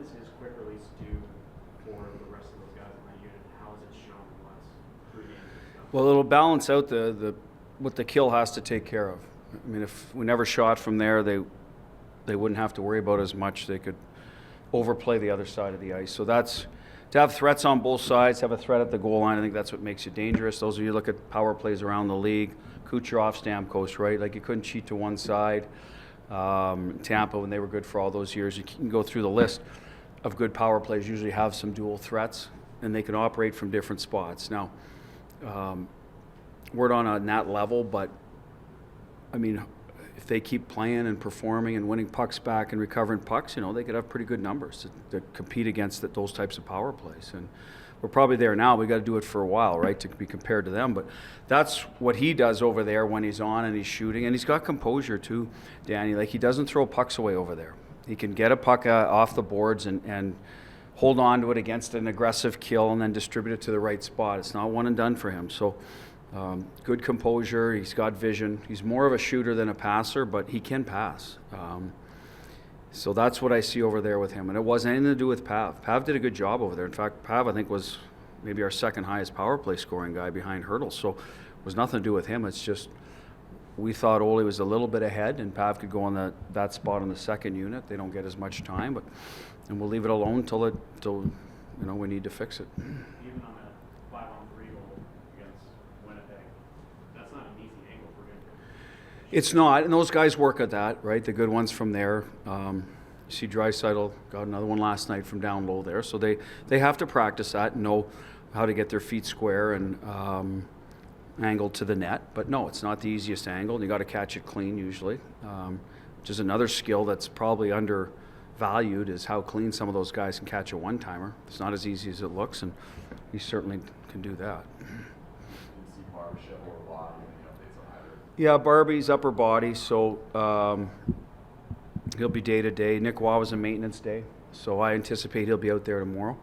does his quick release do for the rest of those guys in that unit? How is it shown in the last 3 games and stuff? Well, it'll balance out what the kill has to take care of. I mean, if we never shot from there, they wouldn't have to worry about as much. They could overplay the other side of the ice. So that's to have threats on both sides, have a threat at the goal line. I think that's what makes you dangerous. Those of you look at power plays around the league, Kucherov, Stamkos, right? Like you couldn't cheat to one side. Tampa, when they were good for all those years, you can go through the list of good power plays. Usually have some dual threats, and they can operate from different spots. Now, we're not on that level, but I mean, if they keep playing and performing and winning pucks back and recovering pucks, they could have pretty good numbers to compete against those types of power plays. And we're probably there now. We got to do it for a while, right, to be compared to them. But that's what he does over there when he's on and he's shooting. And he's got composure too, Danny. Like, he doesn't throw pucks away over there. He can get a puck off the boards and hold on to it against an aggressive kill and then distribute it to the right spot. It's not one and done for him. So good composure. He's got vision. He's more of a shooter than a passer, but he can pass. So that's what I see over there with him. And it wasn't anything to do with Pav. Pav did a good job over there. In fact, Pav, I think, was maybe our second highest power play scoring guy behind Hurdle. So it was nothing to do with him. It's just we thought Ole was a little bit ahead and Pav could go on that spot on the second unit. They don't get as much time, and we'll leave it alone till we need to fix it. Even on a 5-on-3 goal against Winnipeg, that's not an easy angle for him. It's not, and those guys work at that, right? The good ones from there. You see Draisaitl got another one last night from down low there, so they have to practice that and know how to get their feet square and angled to the net. But no, it's not the easiest angle, and you got to catch it clean usually, which is another skill that's probably undervalued, is how clean some of those guys can catch a one-timer. It's not as easy as it looks, and he certainly can do that. Yeah, Barbie's upper body, so he'll be day-to-day. Nick Waugh was a maintenance day, so I anticipate he'll be out there tomorrow.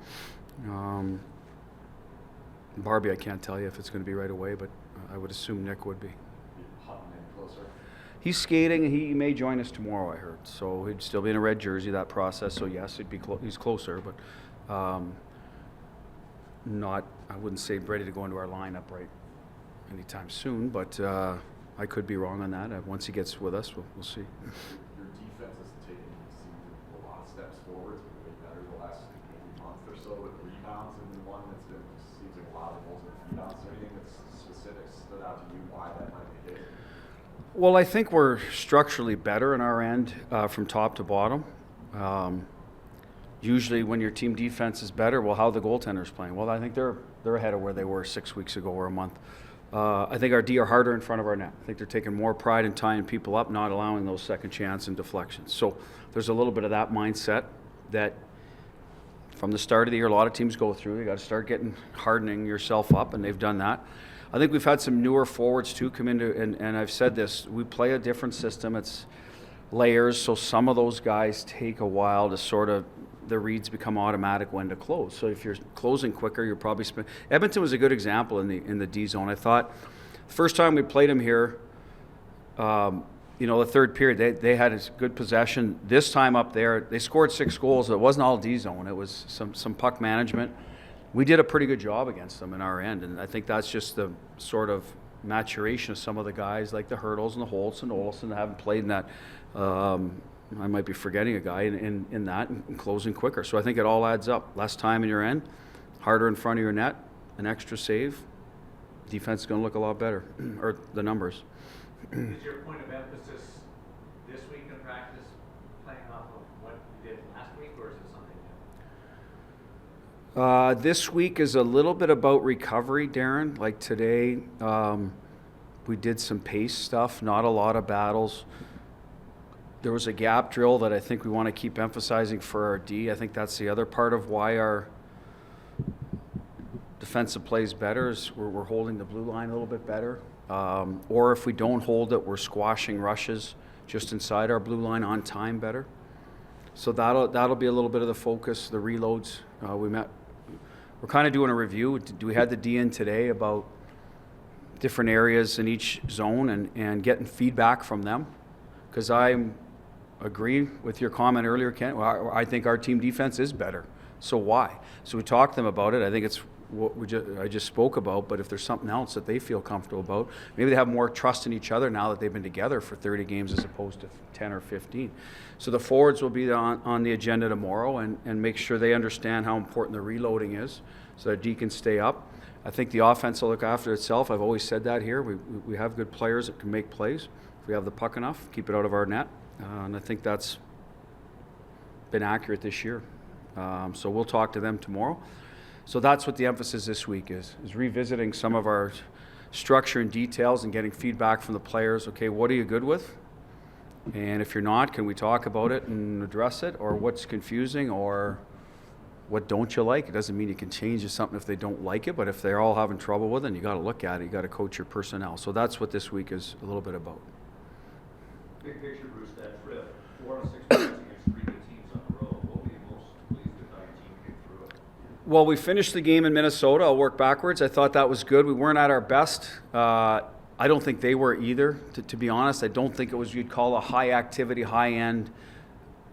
Barbie, I can't tell you if it's going to be right away, but I would assume Nick would be. He's skating, and he may join us tomorrow, I heard. So he'd still be in a red jersey, that process, so yes, he's closer, but not, I wouldn't say ready to go into our lineup right anytime soon, but I could be wrong on that. Once he gets with us, we'll see. Your defense has taken a lot of steps forward. It's been way better the last month or so with rebounds, and then one that's been seems like a lot of goals with rebounds. Is there anything that's specific stood out to you why that might be the case? Well, I think we're structurally better in our end from top to bottom. Usually when your team defense is better, well, how the goaltender's playing? Well, I think they're ahead of where they were 6 weeks ago or a month. I think our D are harder in front of our net. I think they're taking more pride in tying people up, not allowing those second chance and deflections. So there's a little bit of that mindset that from the start of the year, a lot of teams go through. You got to start hardening yourself up, and they've done that. I think we've had some newer forwards too come into, and I've said this, we play a different system. It's layers, so some of those guys take a while to sort of, the reads become automatic when to close. So if you're closing quicker, you're probably Edmonton was a good example in the D zone. I thought the first time we played them here, the third period, they had a good possession. This time up there, they scored 6 goals. It wasn't all D zone. It was some puck management. We did a pretty good job against them in our end, and I think that's just the sort of maturation of some of the guys like the Hurdles and the Holtz and Olsen that haven't played in that. I might be forgetting a guy in that and closing quicker. So I think it all adds up. Less time in your end, harder in front of your net, an extra save. Defense is going to look a lot better, or the numbers. Is your point of emphasis this week in practice playing off of what you did last week, or is it something new? This week is a little bit about recovery, Darren. Like today, we did some pace stuff, not a lot of battles. There was a gap drill that I think we want to keep emphasizing for our D. I think that's the other part of why our defensive plays better is we're holding the blue line a little bit better. Or if we don't hold it, we're squashing rushes just inside our blue line on time better. So that'll be a little bit of the focus, the reloads. We're kind of doing a review. We had the D in today about different areas in each zone and getting feedback from them. Because I'm agree with your comment earlier, Ken. Well, I think our team defense is better. So why? So we talked to them about it. I think it's what I just spoke about, but if there's something else that they feel comfortable about, maybe they have more trust in each other now that they've been together for 30 games as opposed to 10 or 15. So the forwards will be on the agenda tomorrow and make sure they understand how important the reloading is so that D can stay up. I think the offense will look after itself. I've always said that here. We have good players that can make plays. If we have the puck enough, keep it out of our net. And I think that's been accurate this year. So we'll talk to them tomorrow. So that's what the emphasis this week is revisiting some of our structure and details and getting feedback from the players. Okay, what are you good with? And if you're not, can we talk about it and address it? Or what's confusing? Or what don't you like? It doesn't mean you can change something if they don't like it, but if they're all having trouble with it, you got to look at it. You got to coach your personnel. So that's what this week is a little bit about. Big picture, Bruce, that trip, 4 out of 6 points against 3 good teams on the road. What were you most pleased with how your team came through it? Well, we finished the game in Minnesota. I'll work backwards. I thought that was good. We weren't at our best. I don't think they were either, to be honest. I don't think it was you'd call a high-activity, high-end,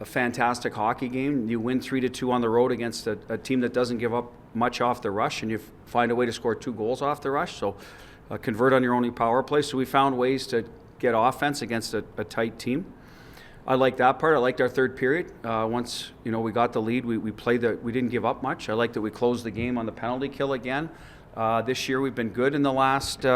a fantastic hockey game. You win 3-2 on the road against a team that doesn't give up much off the rush, and you find a way to score 2 goals off the rush. So convert on your only power play. So we found ways to get offense against a tight team. I liked that part. I liked our third period. Once we got the lead, we played we didn't give up much. I liked that we closed the game on the penalty kill again. This year we've been good in the last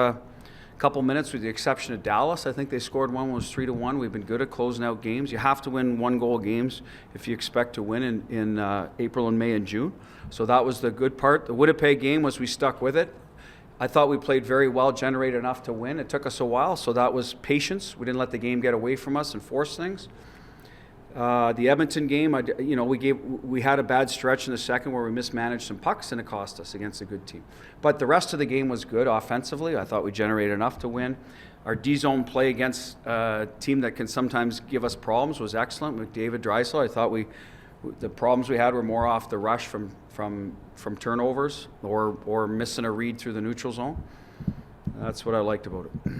couple minutes, with the exception of Dallas. I think they scored one, was 3-1. We've been good at closing out games. You have to win 1-goal games if you expect to win in April and May and June. So that was the good part. The Winnipeg game was we stuck with it. I thought we played very well, generated enough to win. It took us a while, so that was patience. We didn't let the game get away from us and force things. The Edmonton game, we had a bad stretch in the second where we mismanaged some pucks and it cost us against a good team. But the rest of the game was good offensively. I thought we generated enough to win. Our D-zone play against a team that can sometimes give us problems was excellent. With David Draisaitl, I thought the problems we had were more off the rush from turnovers or missing a read through the neutral zone. That's what I liked about it.